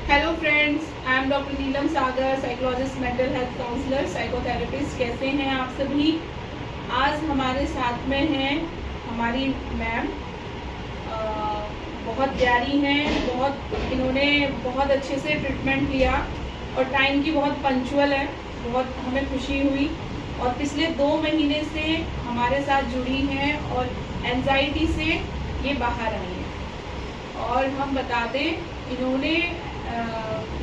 Hello friends, I am doctor Neelam Sagar, psychologist, mental health counsellor, psychotherapist. कैसे हैं आप सभी? आज हमारे साथ में हैं हमारी मैम। बहुत प्यारी हैं, इन्होंने बहुत अच्छे से ट्रीटमेंट लिया और टाइम की बहुत पंक्चुअल है। बहुत हमें खुशी हुई और पिछले 2 महीने से हमारे साथ जुड़ी हैं और एंजाइटी से ये बाहर आई हैं। और हम बता दें, इन्होंने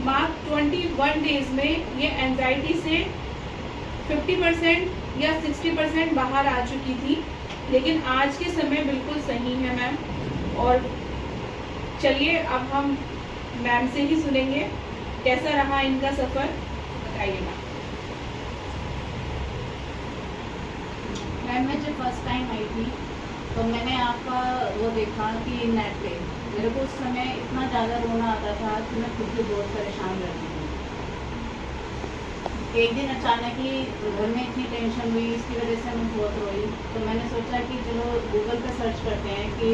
मार्क 21 डेज में ये एंजाइटी से 50% या 60% बाहर आ चुकी थी, लेकिन आज के समय बिल्कुल सही है मैम। और चलिए अब हम मैम से ही सुनेंगे कैसा रहा इनका सफ़र, बताइए मैम। मैं जब फर्स्ट टाइम आई थी तो मैंने आपका वो देखा कि नेट पे मेरे को उस समय इतना ज़्यादा रोना आता था कि मैं खुद भी बहुत परेशान रहती थी। एक दिन अचानक ही घर में इतनी टेंशन हुई, इसकी वजह से मैं बहुत रोई। तो मैंने सोचा कि चलो गूगल पे सर्च करते हैं कि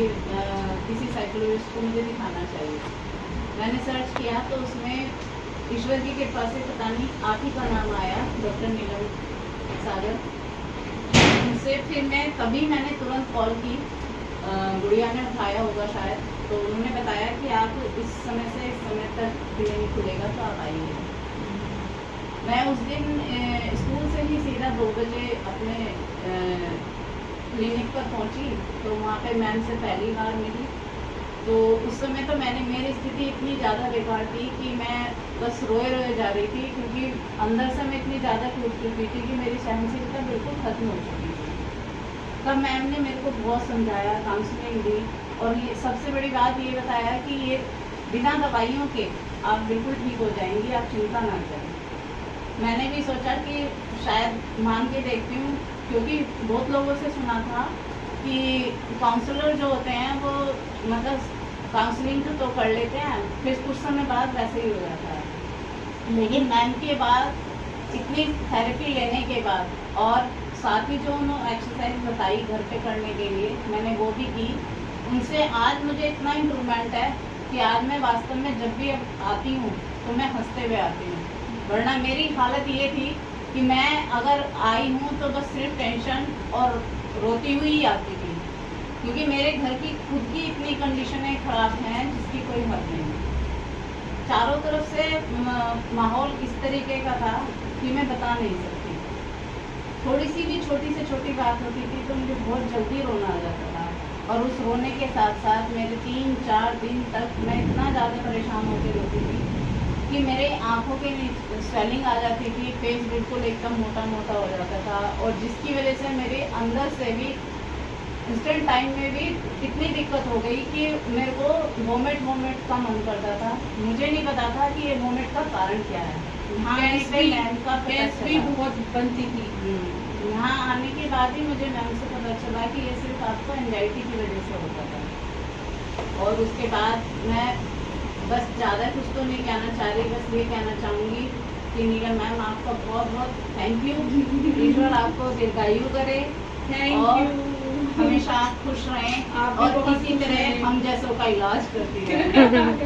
किसी साइकोलॉजिस्ट को मुझे दिखाना चाहिए। मैंने सर्च किया तो उसमें ईश्वर की कृपा से पता नहीं आप ही का नाम आया, डॉक्टर नीलम सागर। उनसे फिर मैंने तुरंत कॉल की, गुड़िया ने उठाया होगा शायद, तो उन्होंने बताया कि आप इस समय से इस समय तक क्लिनिक खुलेगा तो आप आइए। मैं उस दिन स्कूल से ही सीधा 2 बजे अपने क्लिनिक पर पहुंची। तो वहाँ पे मैम से पहली बार मिली। तो उस समय तो मेरी स्थिति इतनी ज़्यादा बेकार थी कि मैं बस रोए जा रही थी, क्योंकि अंदर से मैं इतनी ज़्यादा टूट चुकी थी कि मेरी सहनशीलता बिल्कुल ख़त्म हो चुकी थी। तब मैम ने मेरे को बहुत समझाया, काउंसलिंग दी और ये सबसे बड़ी बात ये बताया कि ये बिना दवाइयों के आप बिल्कुल ठीक हो जाएंगी, आप चिंता ना करें। मैंने भी सोचा कि शायद मान के देखती हूँ, क्योंकि बहुत लोगों से सुना था कि काउंसलर जो होते हैं वो मतलब काउंसलिंग तो कर लेते हैं, फिर कुछ समय बाद वैसे ही हो जाता है। लेकिन मैम के बाद इतनी थेरेपी लेने के बाद और साथ ही जो उन्होंने एक्सरसाइज बताई घर पे करने के लिए, मैंने वो भी की। उनसे आज मुझे इतना इम्प्रूवमेंट है कि आज मैं वास्तव में जब भी अब आती हूँ तो मैं हंसते हुए आती हूँ। वरना मेरी हालत ये थी कि मैं अगर आई हूँ तो बस सिर्फ टेंशन और रोती हुई ही आती थी, क्योंकि मेरे घर की खुद की इतनी कंडीशनें ख़राब हैं जिसकी कोई हद नहीं। चारों तरफ से माहौल इस तरीके का था कि मैं बता नहीं सकती। थोड़ी सी भी छोटी से छोटी बात होती थी तो मुझे बहुत जल्दी रोना आ जाता था, और उस रोने के साथ साथ मेरे 3-4 दिन तक मैं इतना ज़्यादा परेशान होकर रोती थी कि मेरे आँखों के नीचे स्वेलिंग आ जाती थी, फेस बिल्कुल एकदम मोटा मोटा हो जाता था, और जिसकी वजह से मेरे अंदर से भी इंस्टेंट टाइम में भी इतनी दिक्कत हो गई कि मेरे को वोमिट का मन करता था। मुझे नहीं पता था कि ये वोमिट का कारण क्या है। गैस भी बहुत बनती थी। यहाँ आने के बाद ही मुझे मैम से पता चला कि ये सिर्फ आपको एंजाइटी की वजह से होता था। और उसके बाद मैं बस ज़्यादा कुछ तो नहीं कहना चाह रही, बस ये कहना चाहूँगी कि नीलम मैम आपका बहुत बहुत थैंक यू। ईश्वर आपको दीर्घायु करे, हमेशा खुश रहें और इसी तरह हम जैसों का इलाज करती रहें।